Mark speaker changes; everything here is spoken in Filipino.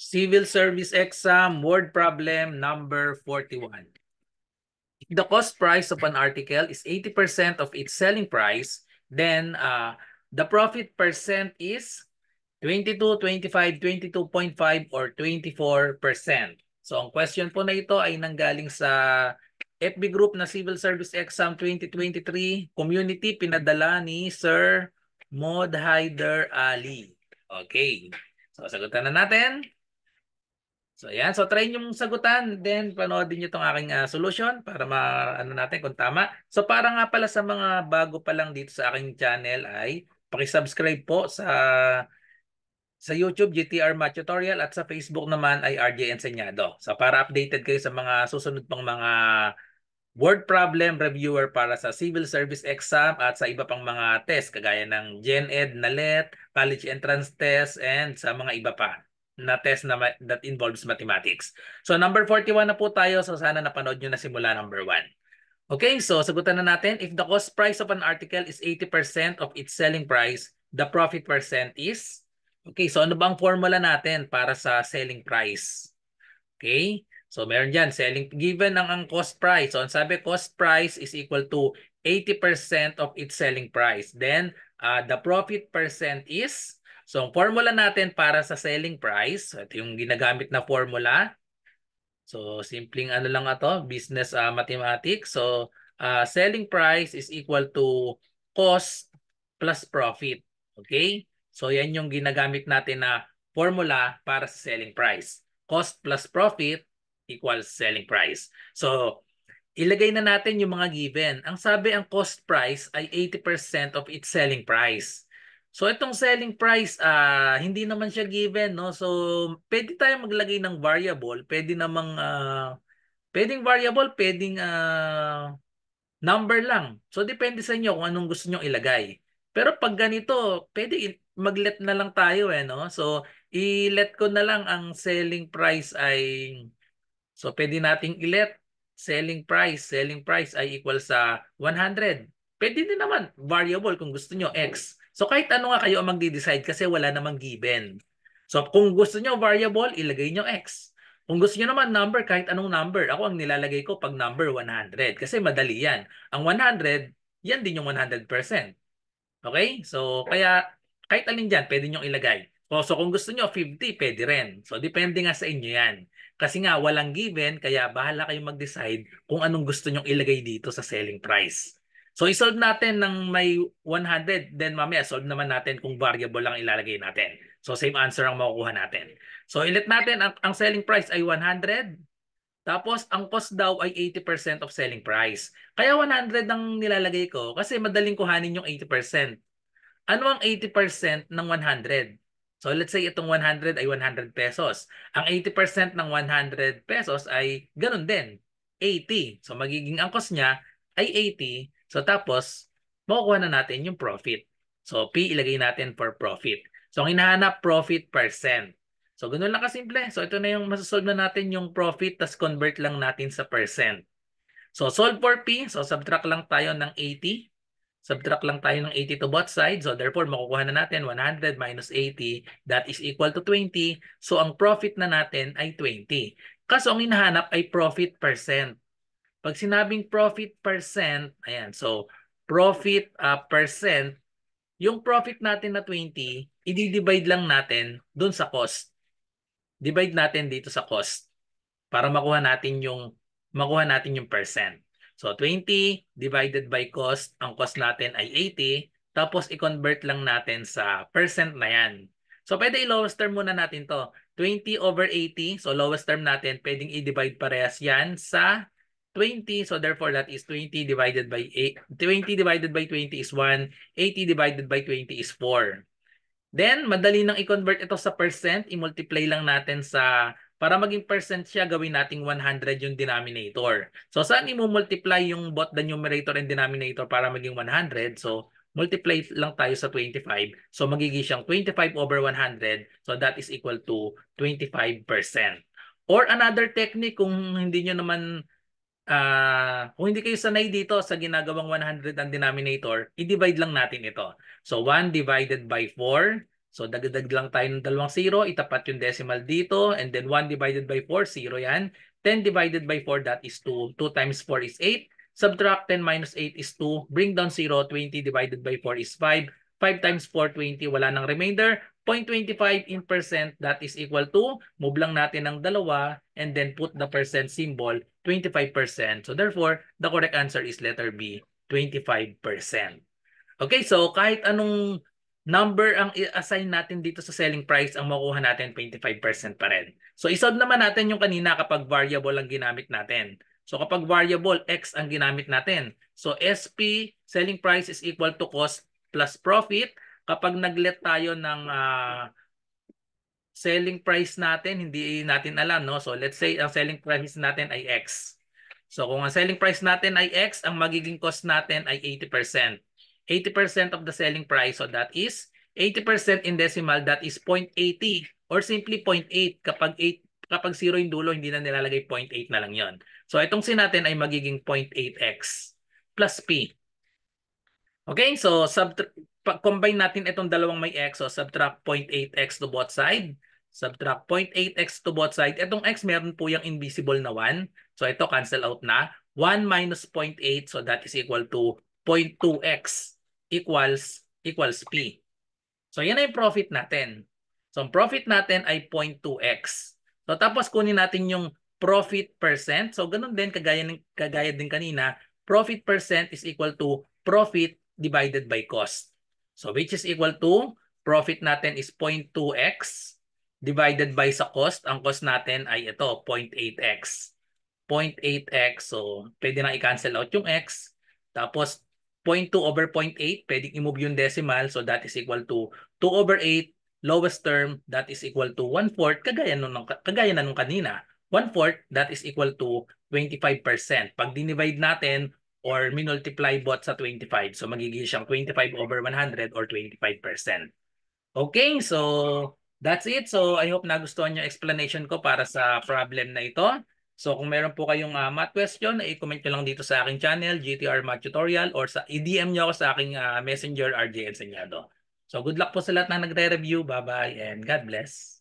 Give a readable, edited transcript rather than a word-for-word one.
Speaker 1: Civil Service Exam, word problem number 41. If the cost price of an article is 80% of its selling price, then the profit percent is 22, 25, 22.5, or 24%. So ang question po na ito ay nanggaling sa FB group na Civil Service Exam 2023 Community, pinadala ni Sir Mod Haider Ali. Okay. So sagutan na natin. So ayan, so try nyo sagutan, then panoodin nyo itong aking solution para ano natin kung tama. So para nga pala sa mga bago pa lang dito sa aking channel ay paki-subscribe po sa YouTube GTR Math Tutorial at sa Facebook naman ay RJ Enseñado. So para updated kayo sa mga susunod pang mga word problem reviewer para sa civil service exam at sa iba pang mga test kagaya ng GenEd, NALET, college entrance test, and sa mga iba pa na test na that involves mathematics. So number 41 na po tayo. So sana napanood nyo na simula number 1. Okay, so sagutan na natin. If the cost price of an article is 80% of its selling price, the profit percent is... Okay, so ano bang formula natin para sa selling price? Okay? So meron dyan, given ang cost price. So ang sabi, cost price is equal to 80% of its selling price. Then, the profit percent is, so ang formula natin para sa selling price, so ito yung ginagamit na formula. So simpleng ano lang ito, business mathematics. So selling price is equal to cost plus profit. Okay? So yan yung ginagamit natin na formula para sa selling price. Cost plus profit equals selling price. So ilagay na natin yung mga given. Ang sabi, ang cost price ay 80% of its selling price. So itong selling price, hindi naman siya given, no? So pwede tayong maglagay ng variable, pwede namang pwedeng variable, pwedeng number lang. So depende sa inyo kung anong gusto niyo ilagay. Pero pag ganito, pwede mag-let na lang tayo no? So i-let ko na lang ang selling price ay, so pwede nating i-let selling price. Selling price ay equal sa 100. Pwede din naman variable kung gusto nyo X. So kahit ano nga kayo ang magde-decide kasi wala namang given. So kung gusto nyo variable, ilagay nyo X. Kung gusto nyo naman number, kahit anong number. Ako ang nilalagay ko pag number 100 kasi madali yan. Ang 100, yan din yung 100%. Okay? So kaya kahit alin dyan, pwede nyo ilagay. So kung gusto nyo 50, pwede rin. So depende nga sa inyo yan. Kasi nga walang given, kaya bahala kayong mag-decide kung anong gusto nyong ilagay dito sa selling price. So isolve natin ng may 100, then mamaya solve naman natin kung variable lang ilalagay natin. So same answer ang makukuha natin. So ilit natin, ang selling price ay 100, tapos ang cost daw ay 80% of selling price. Kaya 100 ang nilalagay ko kasi madaling kuhanin yung 80%. Ano ang 80% ng 100? So let's say itong 100 ay 100 pesos. Ang 80% ng 100 pesos ay ganun din, 80. So magiging ang cost niya ay 80. So tapos makukuha na natin yung profit. So P ilagay natin for profit. So ang hinahanap profit percent. So ganun lang kasimple. So ito na yung masasolve na natin yung profit, tas convert lang natin sa percent. So solve for P. So subtract lang tayo ng 80. Subtract lang tayo ng 80 to both sides. So therefore, makukuha na natin 100 minus 80. That is equal to 20. So ang profit na natin ay 20. Kaso ang hinahanap ay profit percent. Pag sinabing profit percent, ayan. So profit percent, yung profit natin na 20, i-divide lang natin dun sa cost. Divide natin dito sa cost para makuha natin yung percent. So 20 divided by cost, ang cost natin ay 80, tapos i-convert lang natin sa percent na yan. So pwede i-lowest term muna natin to. 20 over 80, so lowest term natin, pwedeng i-divide parehas yan sa 20. So therefore that is 20 divided by 8. 20 divided by 20 is 1. 80 divided by 20 is 4. Then, madali nang i-convert ito sa percent. I-multiply lang natin para maging percent siya, gawin nating 100 yung denominator. So, saan i-multiply yung both the numerator and denominator para maging 100? So, multiply lang tayo sa 25. So, magiging siyang 25 over 100. So, that is equal to 25%. Or another technique, kung hindi nyo naman kung hindi kayo sanay dito sa ginagawang 100 ang denominator, i-divide lang natin ito. So 1 divided by 4. So dagdag lang tayo ng dalawang 0, itapat yung decimal dito, and then 1 divided by 4, 0 yan. 10 divided by 4, that is 2. 2 times 4 is 8. Subtract 10 minus 8 is 2. Bring down 0, 20 divided by 4 is 5. 5 times 4, 20, wala nang remainder. 0.25 in percent, that is equal to, move lang natin ng dalawa, and then put the percent symbol, 25%. So therefore, the correct answer is letter B, 25%. Okay, so kahit anong number ang i-assign natin dito sa selling price, ang makuha natin 25% pa rin. So isolve naman natin yung kanina kapag variable ang ginamit natin. So kapag variable, X ang ginamit natin. So SP, selling price is equal to cost plus profit. Kapag nag-let tayo ng selling price natin, hindi natin alam, no? So let's say ang selling price natin ay X. So kung ang selling price natin ay X, ang magiging cost natin ay 80%. 80% of the selling price, so that is 80% in decimal, that is 0.80 or simply 0.8. Kapag 0 yung dulo, hindi na nilalagay 0.8 na lang yon. So itong sin natin ay magiging 0.8x plus P. Okay, so combine natin itong dalawang may x, so subtract 0.8x to both side. Subtract 0.8x to both side. Itong x meron po yung invisible na 1. So ito cancel out na. 1 minus 0.8, so that is equal to 0.2x equals P. So yan ay profit natin. So ang profit natin ay 0.2x. So tapos kunin natin yung profit percent. So ganun din, kagaya din kanina, profit percent is equal to profit divided by cost. So which is equal to, profit natin is 0.2x divided by sa cost. Ang cost natin ay ito, 0.8x. 0.8x, so pwede na i-cancel out yung x. Tapos 0.2 over 0.8, pwedeng i-move yung decimal. So that is equal to 2 over 8, lowest term, that is equal to 1/4, kagaya na nung kanina. 1/4, that is equal to 25%. Pag dinivide natin, or minultiply both sa 25. So magiging siyang 25 over 100 or 25%. Okay, so that's it. So I hope nagustuhan yung explanation ko para sa problem na ito. So kung meron po kayong math question, i-comment nyo lang dito sa aking channel, GTR Math Tutorial, or i-DM nyo ako sa aking messenger, RJ Enseñado. So good luck po sa lahat na nagre-review. Bye-bye and God bless.